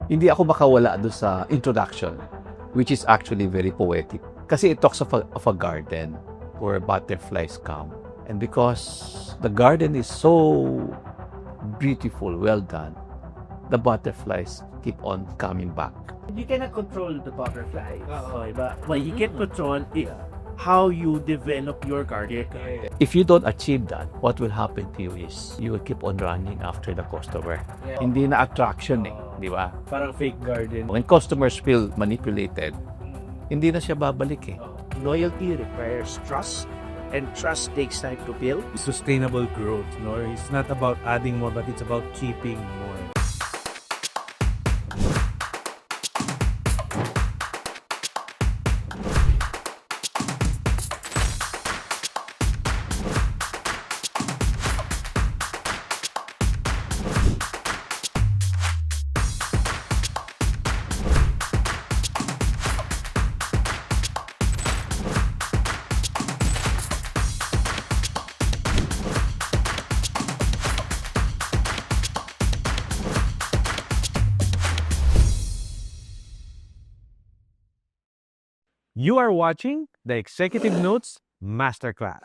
Hindi ako makawala doon sa introduction, which is actually very poetic. Kasi it talks of a garden where butterflies come. And because the garden is so beautiful, well done, the butterflies keep on coming back. You cannot control the butterflies. Okay, but what you can control is how you develop your garden. If you don't achieve that, what will happen to you is you will keep on running after the customer. Hindi na attraction di ba? Parang fake garden. When customers feel manipulated, hindi na siya babalik eh. Loyalty requires trust, and trust takes time to build. Sustainable growth, no? It's not about adding more, but it's about keeping more. You are watching the Executive Notes Masterclass.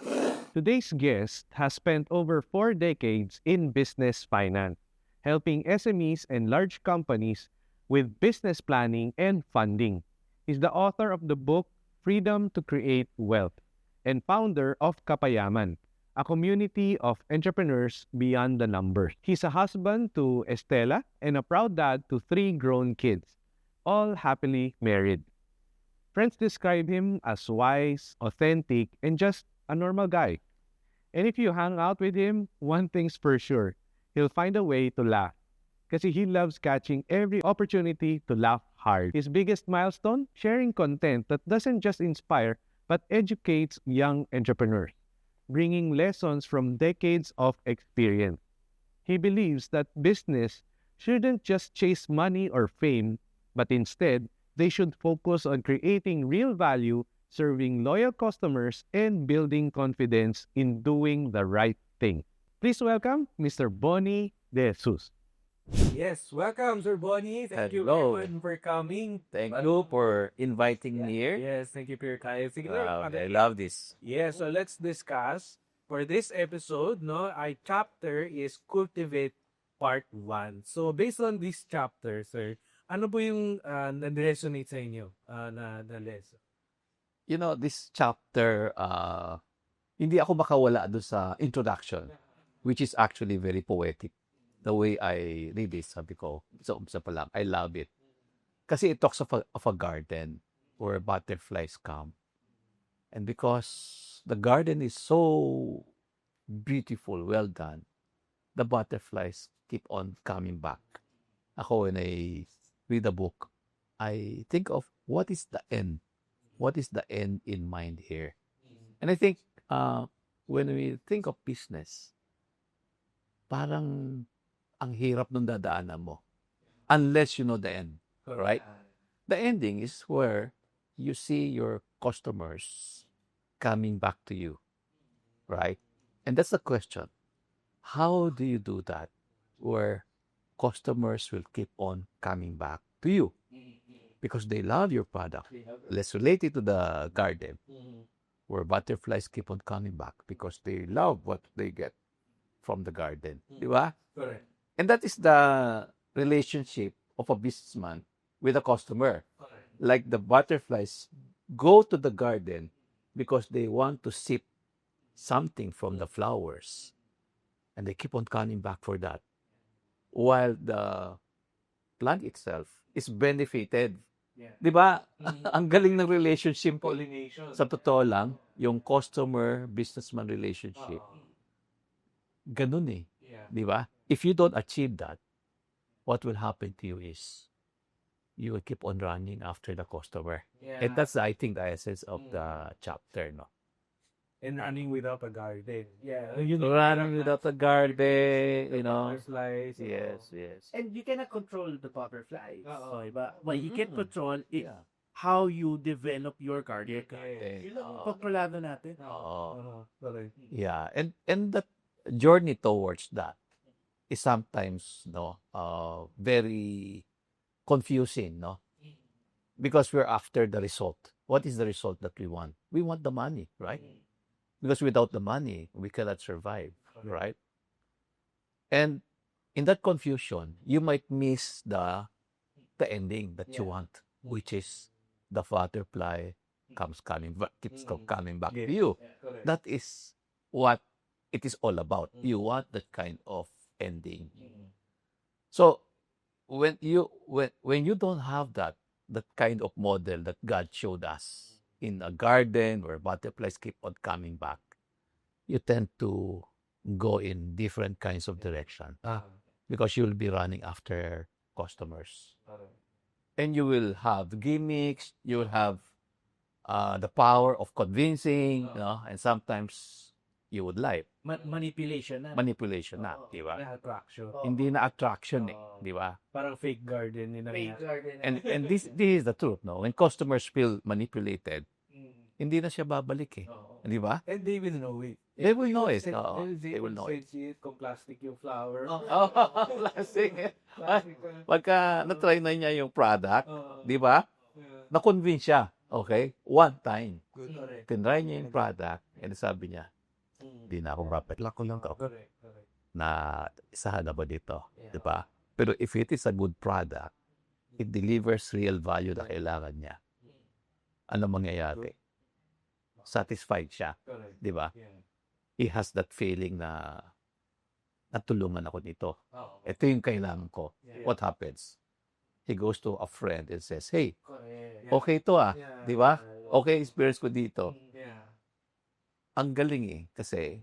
Today's guest has spent over 4 decades in business finance, helping SMEs and large companies with business planning and funding. He's the author of the book Freedom to Create Wealth and founder of Kapayaman, a community of entrepreneurs beyond the numbers. He's a husband to Estela and a proud dad to 3 grown kids, all happily married. Friends describe him as wise, authentic, and just a normal guy. And if you hang out with him, one thing's for sure, he'll find a way to laugh. Kasi he loves catching every opportunity to laugh hard. His biggest milestone? Sharing content that doesn't just inspire, but educates young entrepreneurs, bringing lessons from decades of experience. He believes that business shouldn't just chase money or fame, but instead, they should focus on creating real value, serving loyal customers, and building confidence in doing the right thing. Please welcome Mr. Bonnie De Jesus. Yes, welcome, Sir Bonnie. Thank you Hello. everyone for coming. Thank you for inviting me here. Yes, thank you for your kind. Sige, Wow, Lord, I love this. Yes, so let's discuss for this episode, no? Our chapter is Cultivate Part 1. So based on this chapter, sir, ano po yung na-resonate sa inyo na lesson? You know, this chapter, hindi ako makawala doon sa introduction, which is actually very poetic. The way I read this, sabi ko, sa umpisa pa lang, I love it. Kasi it talks of a garden where butterflies come. And because the garden is so beautiful, well done, the butterflies keep on coming back. Ako, when I read the book, I think of what is the end? What is the end in mind here? And I think when we think of business, parang ang hirap nung dadaanan mo. Unless you know the end, right? The ending is where you see your customers coming back to you, right? And that's the question. How do you do that where customers will keep on coming back to you? Because they love your product. Let's relate it to the garden where butterflies keep on coming back because they love what they get from the garden. Di ba? Correct. And that is the relationship of a businessman with a customer. Like the butterflies go to the garden because they want to sip something from the flowers. And they keep on coming back for that. While the plant itself is benefited. Yeah. Di ba? Ang galing ng relationship. Pollination. Sa totoo lang, yung customer-businessman relationship, ganun eh. Yeah. Di ba? If you don't achieve that, what will happen to you is you will keep on running after the customer. Yeah. And that's, I think, the essence of the chapter, no? And running without a garden. Yeah. Running without a garden, you know? Butterflies. Yes, yes. And you cannot control the butterflies. Oo. Okay, but what you can control is Yeah. how you develop your garden. Okay. Yun lang ang kontrolado natin. Oo. Correct. Yeah, and that journey towards that is sometimes very confusing, no? Because we're after the result. What is the result that we want? We want the money, right? Because without the money, we cannot survive, right? And in that confusion, you might miss the ending that you want, which is the butterfly keeps coming back to you. That is what it is all about. You want that kind of ending. So when you don't have that kind of model that God showed us in a garden where butterflies keep on coming back, you tend to go in different kinds of direction because you'll be running after customers. And you will have gimmicks, you will have the power of convincing, and sometimes you would lie. Manipulation na. Manipulation na, di ba? Na attraction. Hindi na attraction di ba? Parang fake garden yun na Fake garden. And this is the truth, no? When customers feel manipulated, hindi na siya babalik di ba? And they will know it. They will know it. They will know it. Kung plastic yung flower. Plastic. Pagka na-try na niya yung product, di ba? Na-convince siya. Okay? One time. Tinry niya yung product, and sabi niya, di na ako rapid. Lako lang to. Na isahan na ba dito? Di ba? Pero if it is a good product, it delivers real value na kailangan niya. Ano mangyayari? Satisfied siya. Di ba? He has that feeling na natulungan ako nito. Ito yung kailangan ko. What happens? He goes to a friend and says, hey, okay to di ba? Okay experience ko dito. Ang galing kasi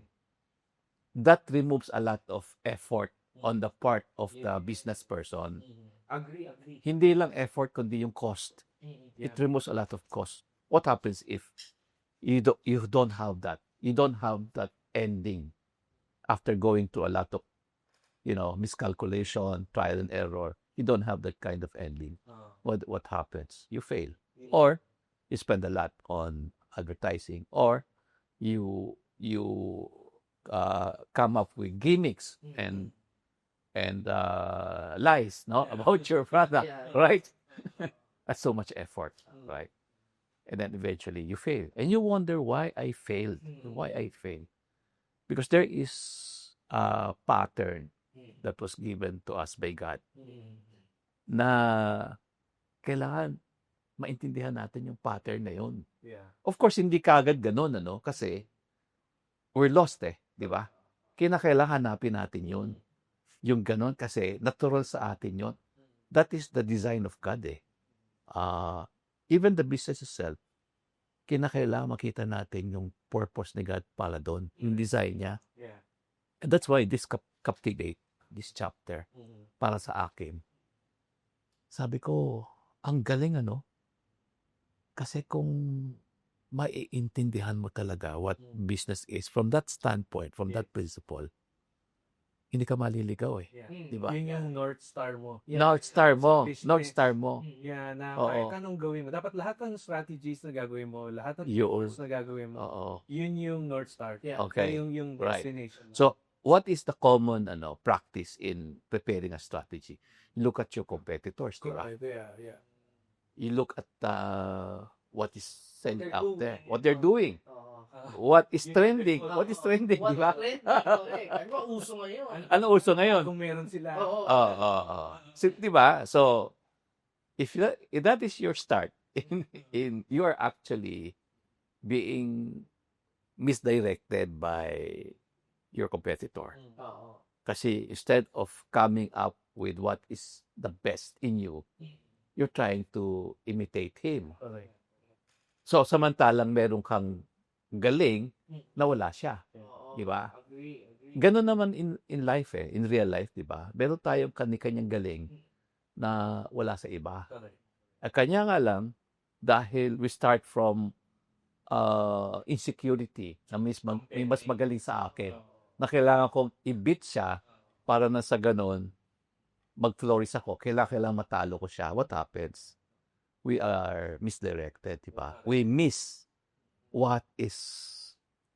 that removes a lot of effort on the part of the business person. Agree. Hindi lang effort kundi yung cost. It removes a lot of cost. What happens if you don't have that? You don't have that ending after going through a lot of miscalculation, trial and error. You don't have that kind of ending. What happens? You fail. Or you spend a lot on advertising, or you come up with gimmicks and lies about your product, right? That's so much effort, right? And then eventually you fail, and you wonder why I failed. Because there is a pattern that was given to us by God na kailangan maintindihan natin yung pattern na yun. Of course, hindi kagad ganun, kasi we're lost di ba? Kinakailangan hanapin natin yun. Yung ganun kasi natural sa atin yun. That is the design of God even the business itself, kinakailangan makita natin yung purpose ni God pala doon, yung design niya. And that's why this captivate, this chapter, para sa akin. Sabi ko, ang galing kasi kung maiintindihan mo talaga what business is from that standpoint, from that principle, hindi ka maliligaw di ba? Yun yung North Star mo. North Star mo. Business. North Star mo. Kahit anong gawin mo. Dapat lahat ng strategies na gagawin mo, lahat ng tools na gagawin mo, yun yung North Star. Okay. Yung destination. So, what is the common practice in preparing a strategy? You look at your competitors, di ba? You look at what is selling out there, what they're doing. What is trending? Di ba? Ano uso ngayon? Ano uso ngayon? Kung meron sila. So, di ba? So, if that is your start, you are actually being misdirected by your competitor. Kasi instead of coming up with what is the best in you, you're trying to imitate him. So, samantalang meron kang galing na wala siya. Di ba? Ganun naman in life in real life, di ba? Meron tayong kanya-kanyang galing na wala sa iba. At kanya nga lang, dahil we start from insecurity na may mas magaling sa akin, na kailangan kong i-beat siya para na sa ganun, mag-flourish ako. Kailangan matalo ko siya. What happens? We are misdirected, di ba? We miss what is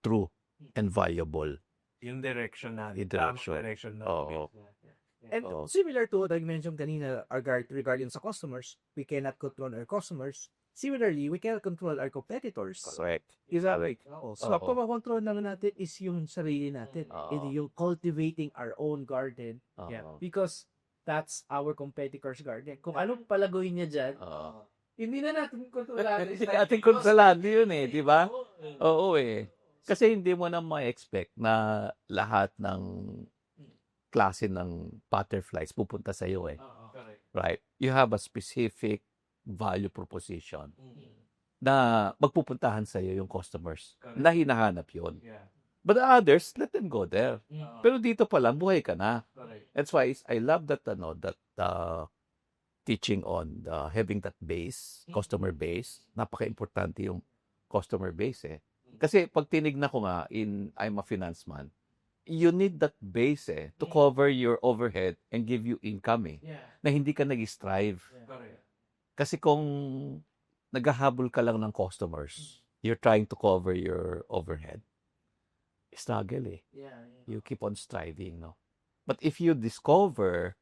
true and valuable. Yung direction natin. Yung direction. Tamang direction natin. Oo. And Oo. similar to what I mentioned kanina regarding sa customers, we cannot control our customers. Similarly, we cannot control our competitors. Correct. Exactly. So, Oo. ang makontrol lang natin is yung sarili natin. Oo. And yung cultivating our own garden. Oo. Yeah. Because that's our competitor's garden. Kung anong palaguin niya dyan, Oo. hindi na natin kontrolado. Hindi natin kontrolado yun eh, di ba? Oo eh. Kasi hindi mo na ma-expect na lahat ng klase ng butterflies pupunta sa iyo eh. Right? You have a specific value proposition na magpupuntahan sa iyo yung customers na hinahanap yun. But the others, let them go there. Pero dito pa lang, buhay ka na. That's why I love that teaching on having that base, customer base. Napaka-importante yung customer base eh. Kasi pag tinignan ko nga I'm a finance man, you need that base eh to cover your overhead and give you income eh. Na hindi ka nag-strive. Kasi kung naghahabol ka lang ng customers, you're trying to cover your overhead, struggle eh. You keep on striving, no? But if you discover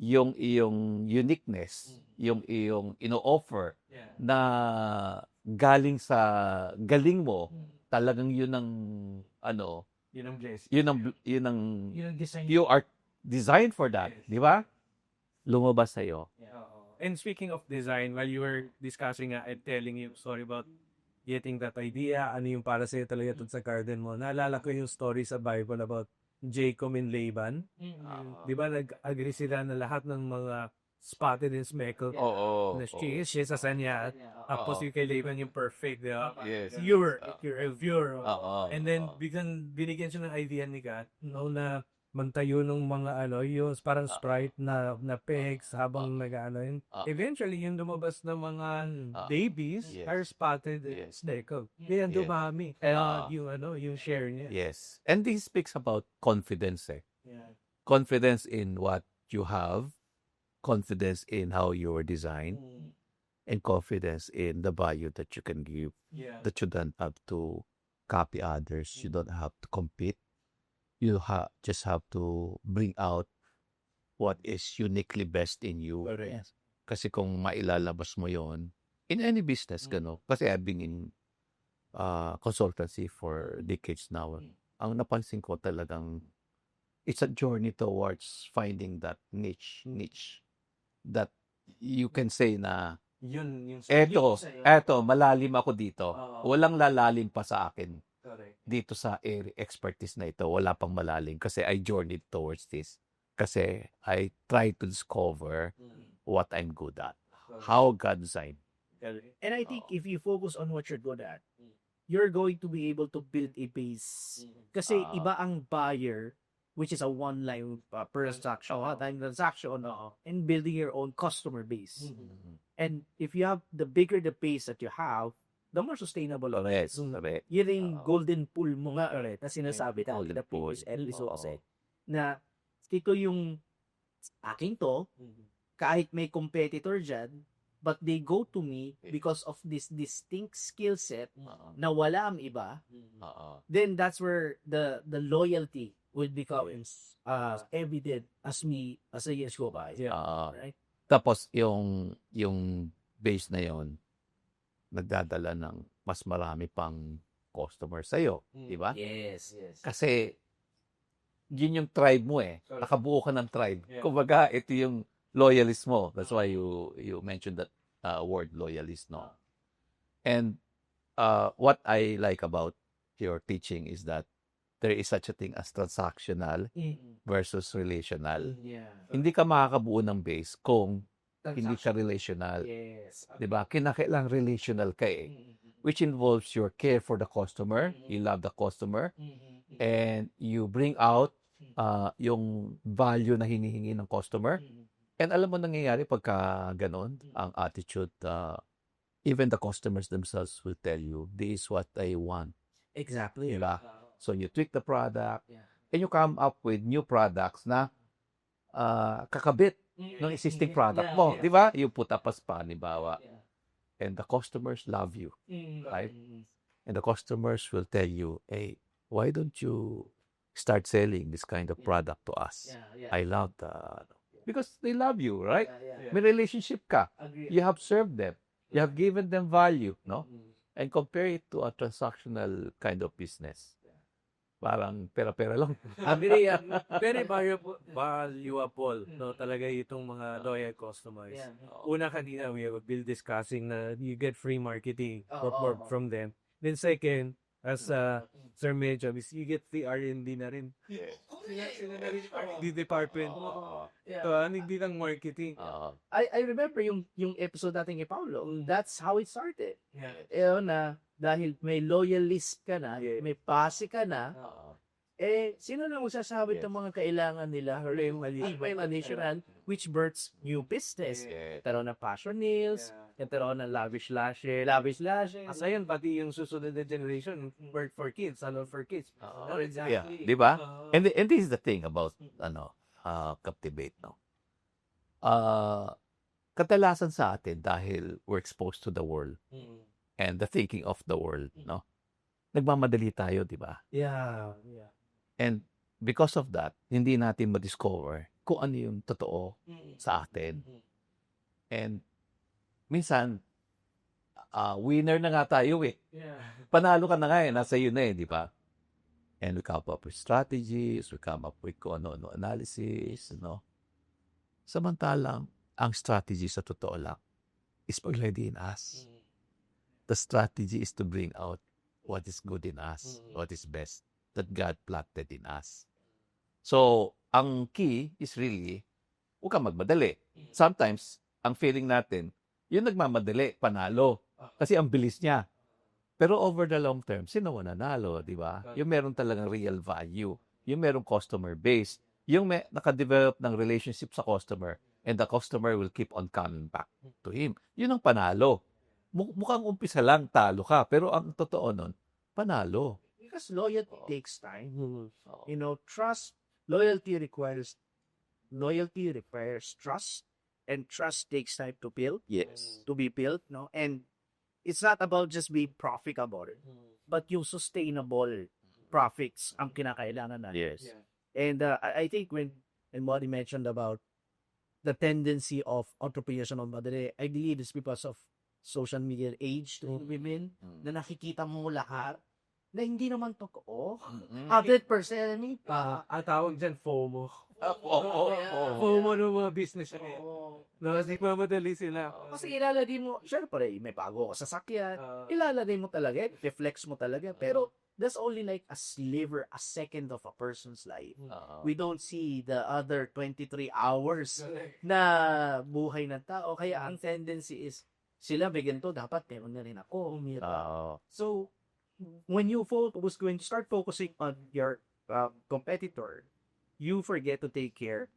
yung iyong uniqueness, yung iyong ino-offer na galing sa galing mo, talagang yun ang yun ang design. you are designed for that, di ba? Lumabas sa iyo. And speaking of design, while you were discussing and telling you, sorry about getting that idea, ano yung para sa'yo talaga sa garden mo, naalala ko yung story sa Bible about Jacob and Laban. Di ba nag-agree sila na lahat ng mga spotted and speckled Oo. na siya sa kanya. Tapos yung kay Laban yung perfect, di ba? Yes. You're pure. Oo. And then biglang binigyan siya ng idea ni God, no, na mantayo ng mga yung parang sprite na pegs habang yun. Eventually, yung lumabas ng mga babies Yes. are spotted Yes. speckled. Kaya Yes. dumami. Yung share niya. Yes. And this speaks about confidence eh. Confidence in what you have, confidence in how you are designed, and confidence in the value that you can give, that you don't have to copy others, you don't have to compete. You just have to bring out what is uniquely best in you. Yes. Kasi kung mailalabas mo yon in any business, gano. Kasi I've been in consultancy for decades now. Ang napansin ko talagang it's a journey towards finding that niche that you can say na Yun eto, malalim ako dito. Walang lalalim pa sa akin. Dito sa area expertise na ito, wala pang malalim kasi I journeyed towards this. Kasi I try to discover what I'm good at. How God designed. And I think if you focus on what you're good at, you're going to be able to build a base. Kasi iba ang buyer, which is a one-line transaction, and building your own customer base. And if you have, the bigger the base that you have, the more sustainable it Correct. is. Correct. Yun yung golden pool mo nga na sinasabi na Golden the previous pool. episode na ito yung aking to, kahit may competitor dyan, but they go to me because of this distinct skill set na wala ang iba, then that's where the loyalty will become evident as the years go by. Right? Tapos yung base na yon nagdadala ng mas marami pang customer sa'yo. Di ba? Yes. Kasi yun yung tribe mo eh. Nakabuo ka ng tribe. Kumbaga, ito yung loyalist mo. That's why you mentioned that word loyalist, no? And what I like about your teaching is that there is such a thing as transactional versus relational. Hindi ka makakabuo ng base kung hindi ka relational. Yes. 'Di ba? Kinakailangan relational ka eh. Which involves your care for the customer, you love the customer, and you bring out yung value na hinihingi ng customer. And alam mo nangyayari pagka ganon, ang attitude, even the customers themselves will tell you, this is what I want. Exactly. Diba? So you tweak the product, and you come up with new products na kakabit ng existing product mo. Di ba? You put up a spa, halimbawa. And the customers love you. Right? And the customers will tell you, hey, why don't you start selling this kind of product to us. I love because they love you, right? May relationship ka. Agree. You have served them. You have given them value, no? And compare it to a transactional kind of business. Parang pera-pera lang. Very valuable, no? Talaga itong mga loyal customers. Yeah. Una kanina, we have been discussing na you get free marketing Oo. from them. Then second, as Sir Medjam, is you get free R&D na rin. Sila na rin yung R&D department. Yeah. So, hindi lang marketing. I remember yung episode natin kay Paulo. That's how it started. Yeah. Na dahil may loyalist ka na, Yeah. may pase ka na, sino na magsasabi Yes. ng mga kailangan nila? Additional, which births new business. Nagkaroon ng passion nails, nagkaroon ng lavish lashes. As ayan, pati yung susunod na generation, work for kids, salon for kids. Yeah, di ba? And this is the thing about Captivate, no? Kadalasan sa atin dahil we're exposed to the world and the thinking of the world, no? Nagmamadali tayo, di ba? Yeah. And because of that, hindi natin ma-discover kung ano yung totoo sa atin. And minsan, winner na nga tayo eh. Panalo ka na nga eh, nasa iyo na eh, di ba? And we come up with strategies, we come up with kung ano analysis, no? Samantalang, ang strategy sa totoo lang is already in us. The strategy is to bring out what is good in us, what is best, that God planted in us. So, ang key is really, huwag kang magmadali. Sometimes, ang feeling natin, yung nagmamadali, panalo. Kasi ang bilis niya. Pero over the long term, sino mananalo, di ba? Yung meron talagang real value. Yung merong customer base. Yung nakadevelop ng relationship sa customer and the customer will keep on coming back to him. Yun ang panalo. Mukhang umpisa lang, talo ka. Pero ang totoo nun, panalo. Because loyalty takes time. Loyalty requires trust, and trust takes time to build. Yes. To be built, no? And it's not about just being profitable, but yung sustainable profits ang kinakailangan natin. Yes. And I think when Modi mentioned about the tendency of entrepreneurship on madali, I believe it's because of social media age to women na nakikita mo lahat na hindi naman totoo. 100%. Ang tawag dyan, FOMO. Oo. FOMO ng mga business. No, kasi mamadali sila. Kasi ilalagay mo, syempre, may bago ka sasakyan, ilalagay mo talaga, reflex mo talaga, pero that's only like a sliver, a second of a person's life. We don't see the other 23 hours na buhay ng tao. Kaya ang tendency is, sila may ganito, dapat meron na rin ako. So, when you start focusing on your competitor, you forget to take care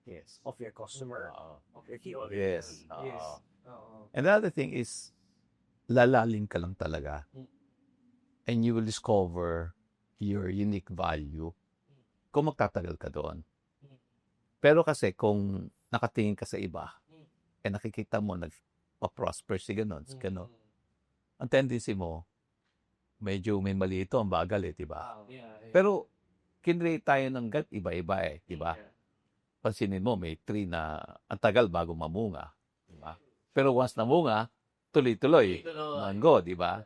of your customer, of your key audience. Yes. And the other thing is, lalalim ka lang talaga. And you will discover your unique value kung magtatagal ka doon. Pero kasi kung nakatingin ka sa iba, nakikita mo nagpa-prosper si ganon, ang tendency mo, medyo may mali ito, ang bagal eh, diba? Pero, kinrate tayo ng iba-iba eh, diba? Pansinin mo, may tree na ang tagal bago mamunga, diba? Pero once namunga, tuloy-tuloy, mango, diba?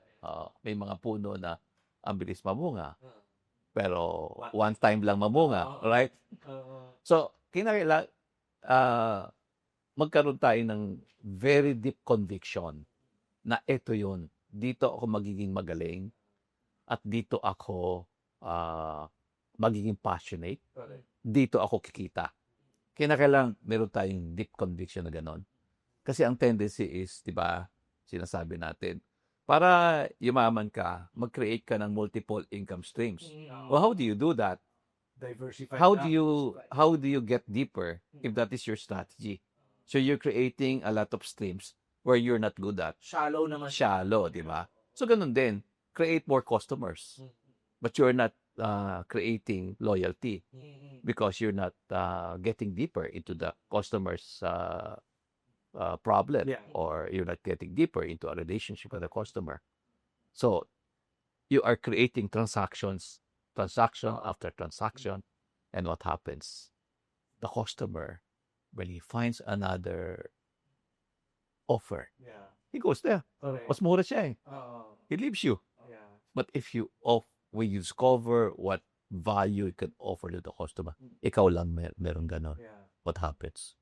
May mga puno na ang bilis mamunga. Pero, one time lang mamunga, right? So, magkaroon tayo ng very deep conviction na ito yun. Dito ako magiging magaling at dito ako magiging passionate. Dito ako kikita. Kinakailangan meron tayong deep conviction na gano'n. Kasi ang tendency is, di ba, sinasabi natin, para yumaman ka, mag-create ka ng multiple income streams. Well, how do you do that? Diversify. How do you get deeper if that is your strategy? So you're creating a lot of streams where you're not good at. Shallow naman. Shallow, di ba? So ganun din, create more customers. But you're not creating loyalty because you're not getting deeper into the customer's problem, or you're not getting deeper into a relationship with the customer. So you are creating transaction after transaction And what happens? The customer, when he finds another offer, Yeah. he goes there. Correct. Mas mura siya eh. Oo. He leaves you. Yeah. But if you when you discover what value you can offer to the customer, ikaw lang meron ganon. Yeah. What happens?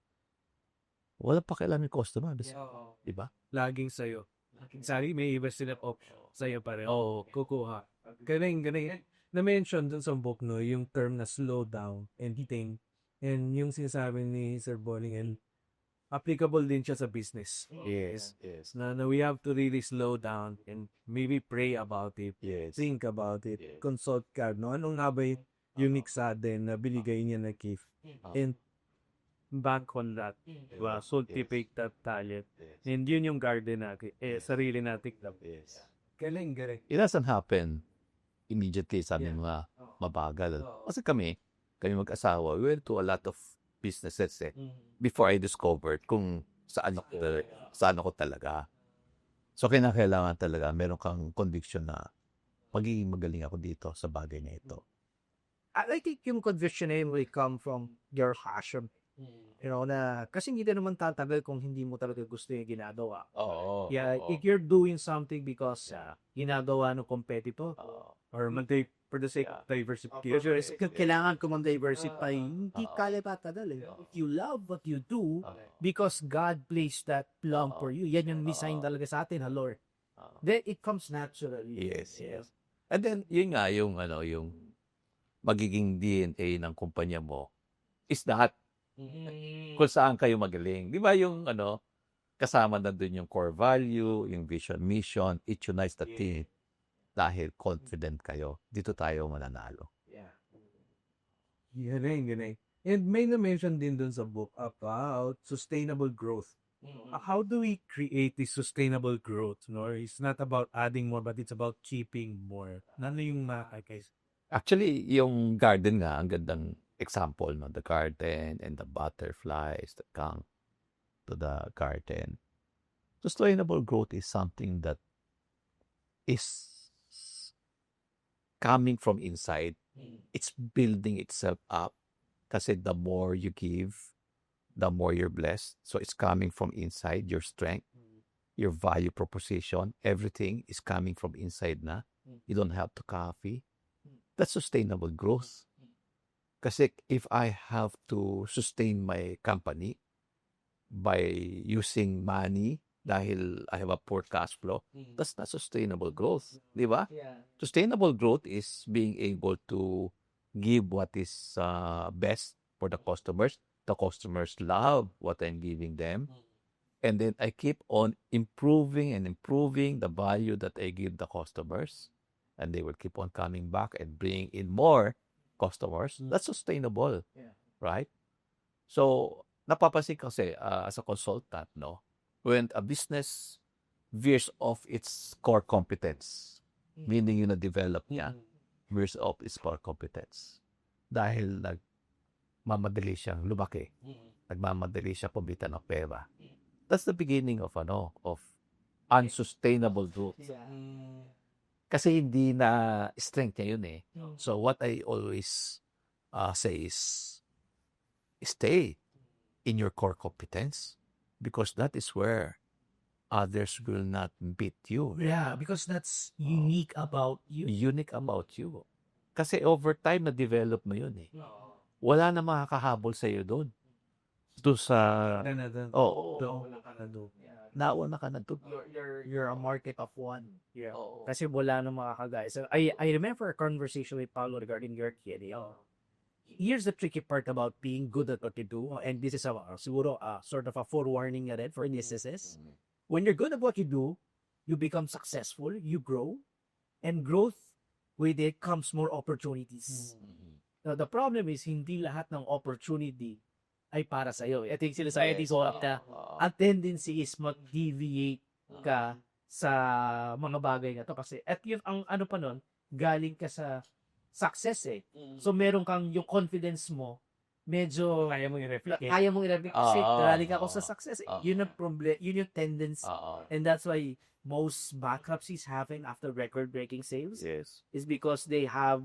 Wala pa kailan yung customer. Oo. Diba? Laging sa'yo. Sorry, may iba sila sa'yo pa rin. Oo, kukuha. Galing, galing. Na-mention dun sa book, no, yung term na slow down and think. And yung sinasabi ni Sir Bolling, and applicable din siya sa business. Yes. Na we have to really slow down and maybe pray about it. Yes. Think about it. Yes. Consult ka, no? Anong nga ba yung unique sa atin na binigay niya na gift? And bank on that. Diba? Cultivate that talent. And yun yung garden natin. Sarili natin. Yes. Galing, galing. It doesn't happen immediately sa aming mga mabagal. Kasi kami mag-asawa, we went to a lot of businesses before I discovered kung saan ako talaga. So, kinakailangan talaga meron kang conviction na magiging magaling ako dito sa bagay na ito. I think yung conviction na yun will come from your passion. You know, na kasi hindi na naman tatagal kung hindi mo talaga gusto yung ginagawa. Oo. Yeah, if you're doing something because ginagawa ng competitor, Or for the sake of diversification. kailangan ko mag-diversify, hindi kaya tatagal eh. If you love what you do, because God placed that plum for you, yan yung design talaga sa atin, Lord. Then it comes naturally. Yes. And then, yun nga, yung magiging DNA ng kumpanya mo is that kung saan kayo magaling. Di ba yung kasama na dun yung core value, yung vision, mission, it unites the team. Dahil confident kayo, dito tayo mananalo. Galing. And may na-mention din dun sa book about sustainable growth. How do we create this sustainable growth? No? It's not about adding more, but it's about keeping more. Ano yung guys? Actually, yung garden nga, ang gandang example, no? The garden and the butterflies that come to the garden. Sustainable growth is something that is coming from inside. It's building itself up. Kasi the more you give, the more you're blessed. So it's coming from inside, your strength, your value proposition, everything is coming from inside na. You don't have to copy. That's sustainable growth. Kasi if I have to sustain my company by using money dahil I have a poor cash flow, that's not sustainable growth. Di ba? Yeah. Sustainable growth is being able to give what is best for the customers. The customers love what I'm giving them. And then I keep on improving the value that I give the customers. And they will keep on coming back and bring in more customers. That's sustainable. Yeah. Right? So, napapansin kasi as a consultant, no? When a business veers off its core competence, meaning yung na-develop niya, veers off its core competence. Dahil nagmamadali siyang lumaki. Nagmamadali siya pumita ng pera. That's the beginning of unsustainable growth. Kasi hindi na strength niya yun eh. So what I always say is, stay in your core competence because that is where others will not beat you. Yeah, because that's unique about you. Unique about you. Kasi over time, na-develop mo yun eh. Wala na makakahabol sa iyo doon. Doon sa... Nauna ka na doon. You're a market of one. Yeah. Kasi wala na makakagaya. So I remember a conversation with Paulo regarding your kid. Here's the tricky part about being good at what you do, and this is siguro sort of a forewarning na rin for businesses. When you're good at what you do, you become successful, you grow, and growth with it comes more opportunities. Now, the problem is hindi lahat ng opportunity ay para sa iyo. I think sila sa IT so a tendency is mag-deviate ka sa mga bagay na to kasi at yun ang ano pa nun, galing ka sa success eh. So meron kang yung confidence mo medyo Kaya mo i-reflect eh. kaya mong i-reflect kasi galing ako sa success eh. Yun ang problem, yun yung tendency. And that's why most bankruptcies happen after record-breaking sales Yes. is because they have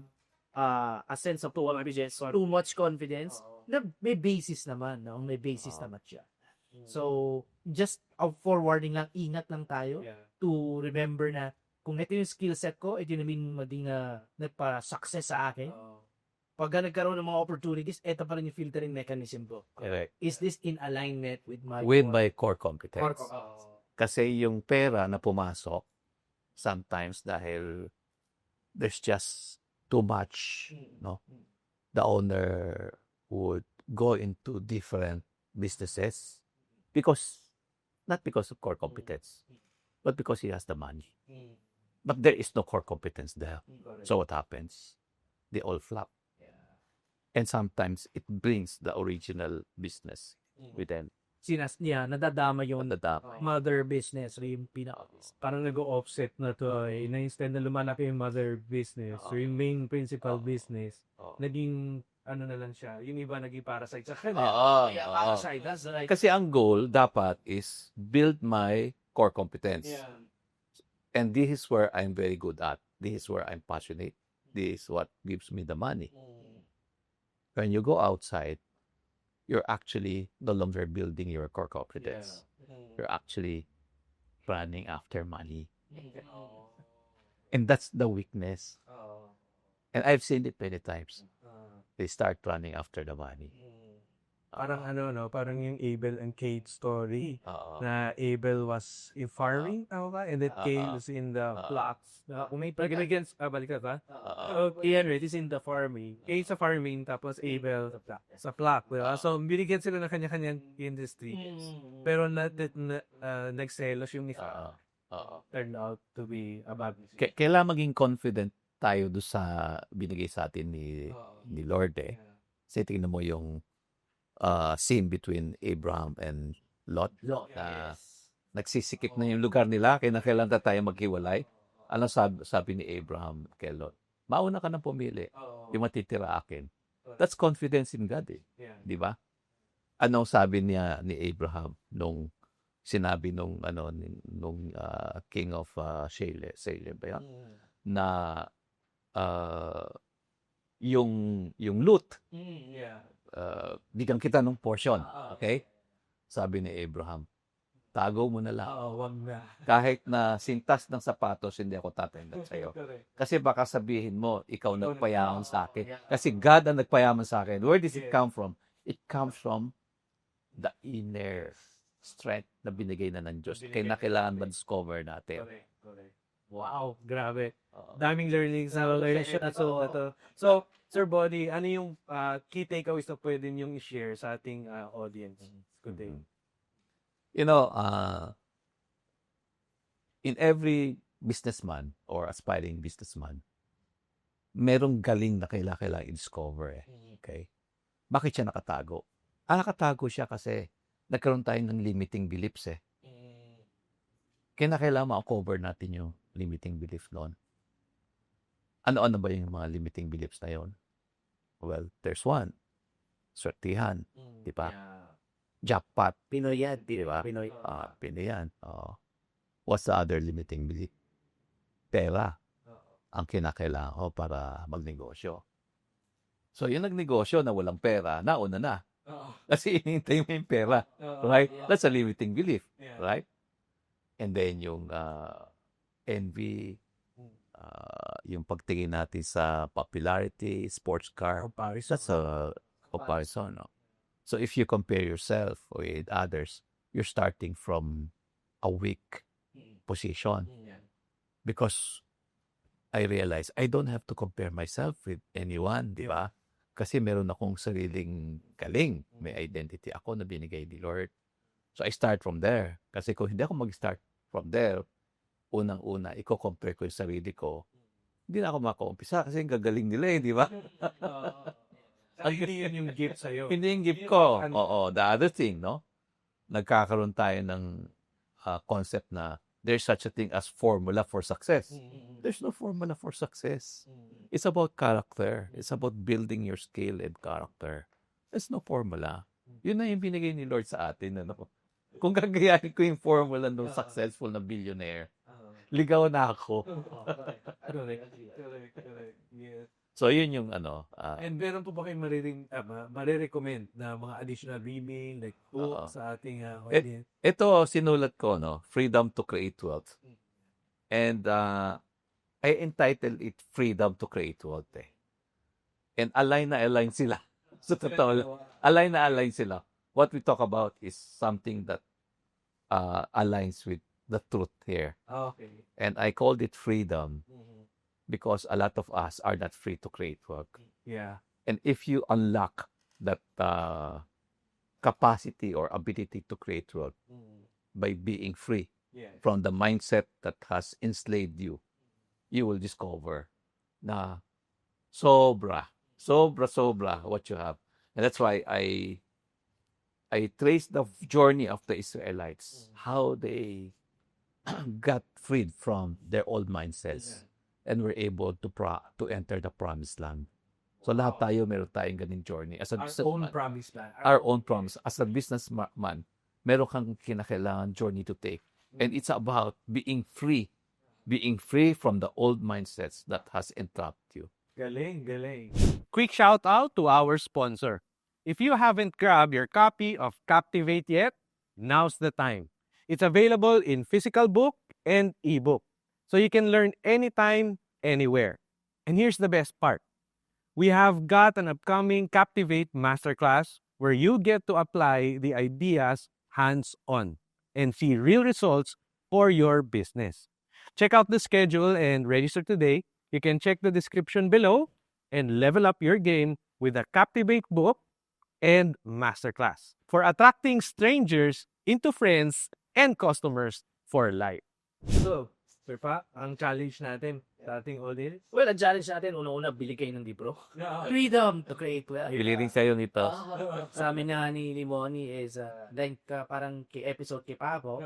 a sense of too much confidence na may basis naman, no? May basis naman siya. So, just a forwarding lang, ingat lang tayo to remember na kung ito yung skill set ko, ito yung maging nagpa-success sa akin. Pag nagkaroon ng mga opportunities, ito pa rin yung filtering mechanism ko. Correct. Is this in alignment with my Core competence. Kasi yung pera na pumasok, sometimes dahil there's just too much, no? The owner would go into different businesses not because of core competence, but because he has the money. But there is no core competence there. So what happens? They all flop. And sometimes it brings the original business within. nadadama yung Nadadama. mother business, yung pinaka. Parang nag-offset na to na instead na lumalaki yung mother business or yung main principal business, naging ano na lang siya, yung iba naging parasite sa kanya. Parasite, that's right. Kasi ang goal dapat is build my core competence. And this is where I'm very good at. This is where I'm passionate. This is what gives me the money. When you go outside, you're actually no longer building your core competence. You're actually running after money. And that's the weakness. And I've seen it many times. They start running after the money. Parang parang yung Abel and Kate story. Oo. Na Abel was in farming, tama ba? And then Cain was in the flocks. Kung may against, balikat ha? Cain is in the farming. Cain sa farming, tapos Abel sa flock. Diba? So, binigyan sila ng kanya-kanyang industry. Pero nagselos yung isa. Turned out to be a bad decision. Kailangan maging confident tayo do sa binigay sa atin ni Lord eh. Kasi tingnan mo yung scene between Abraham and Lot. Na nagsisikip na yung lugar nila, kaya kailan tayo maghiwalay. Ano sabi ni Abraham kay Lot? Mauna ka nang pumili. Yung matitira akin. That's confidence in God eh. Di ba? Anong sabi niya ni Abraham nung sinabi nung king of Salem ba yan? Na yung Lut, bigyan kita ng portion. Okay? Sabi ni Abraham, tago mo na lang. Wag na. Kahit na sintas ng sapatos, hindi ako tatanggap sa'yo. Kasi baka sabihin mo, ikaw nagpayaman sa akin. Kasi God ang nagpayaman sa akin. Where does it come from? It comes from the inner strength na binigay na ng Diyos. Kaya na kailangan ma-discover natin. Wow, grabe. Daming learnings na So, Sir Body, ano yung key takeaways na pwede niyong i-share sa ating audience? Good day. You know, in every businessman or aspiring businessman, merong galing na kailangan i-discover eh. Okay? Bakit siya nakatago? Nakatago siya kasi nagkaroon tayo ng limiting beliefs eh. Kaya kailangan ma-cover natin yung limiting belief noon. Ano-ano ba yung mga limiting beliefs na yon? Well, there's one. Swertihan. Di ba? Jackpot. Pinoy yan, Di ba? Pinoy. Pinoy yan. What's the other limiting belief? Pera. Ang kinakailangan ko para magnegosyo. So, yung nagnegosyo na walang pera, nauna na. Kasi inintay mo yung pera. Right? That's a limiting belief. Right? And then yung envy, yung pagtingin natin sa popularity, sports car, that's a comparison. No? So if you compare yourself with others, you're starting from a weak position. Because I realize I don't have to compare myself with anyone, di ba? Kasi meron akong sariling galing. May identity ako na binigay ni Lord. So I start from there. Kasi kung hindi ako mag-start from there, unang-una, i-compare ko yung sarili ko, hindi na ako maka-umpisa kasi yung gagaling nila eh, di ba? Hindi yun yung gift sa'yo. Hindi yung gift ko. Oo, the other thing, no? Nagkakaroon tayo ng concept na there's such a thing as formula for success. There's no formula for success. It's about character. It's about building your skill and character. There's no formula. Yun na yung binigay ni Lord sa atin. Ano? Kung gagayahin ko yung formula ng successful na billionaire, ligaw na ako. Correct. Yes. So, yun yung And meron po ba kayong marirecommend na mga additional reading, like book Oo. sa ating Eh, audience? ito, sinulat ko, no? Freedom to Create Wealth. And I entitled it Freedom to Create Wealth, eh. And align na align sila. Sa totoo lang. Align na align sila. What we talk about is something that aligns with the truth here. Okay. And I called it freedom because a lot of us are not free to create work. Yeah. And if you unlock that capacity or ability to create work by being free Yeah. from the mindset that has enslaved you, you will discover na sobra what you have. And that's why I trace the journey of the Israelites, how they got freed from their old mindsets and were able to enter the promised land. So lahat tayo meron tayong ganung journey as a Our business own man. promise land. Our own promise as a businessman. Meron kang kinakailangan journey to take. And it's about being free from the old mindsets that has entrapped you. Galing, galing. Quick shout out to our sponsor. If you haven't grabbed your copy of Captivate yet, now's the time. It's available in physical book and ebook, so you can learn anytime, anywhere. And here's the best part. We have got an upcoming Captivate Masterclass where you get to apply the ideas hands-on and see real results for your business. Check out the schedule and register today. You can check the description below and level up your game with a Captivate book and Masterclass for attracting strangers into friends and customers for life. So, Sir Pa, ang challenge natin sa ating audience. Well, ang challenge natin, una-una, bili kayo ng libro. Freedom to create wealth. Bili rin sa'yo nito. Sa amin nga ni Limoni is, parang episode kay Paco,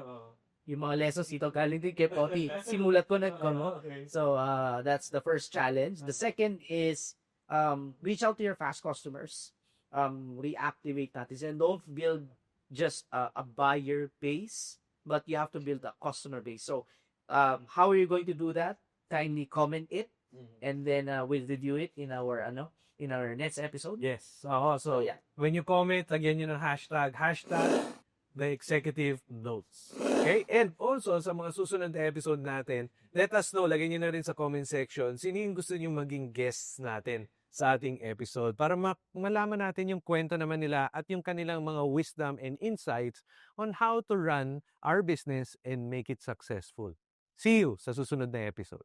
yung mga lessons dito galing din kay Poti. Simulat ko So, that's the first challenge. The second is, reach out to your fast customers. Reactivate natin. And don't build just a buyer base, but you have to build a customer base. So, how are you going to do that? Kindly comment it, and then we'll review it in our next episode. Yes. So, yeah. when you comment, lagyan nyo ng hashtag the executive notes. Okay? And also, sa mga susunod na episode natin, let us know, lagyan nyo na rin sa comment section, sino yung gusto nyo maging guests natin sa ating episode para malaman natin yung kwento naman nila at yung kanilang mga wisdom and insights on how to run our business and make it successful. See you sa susunod na episode.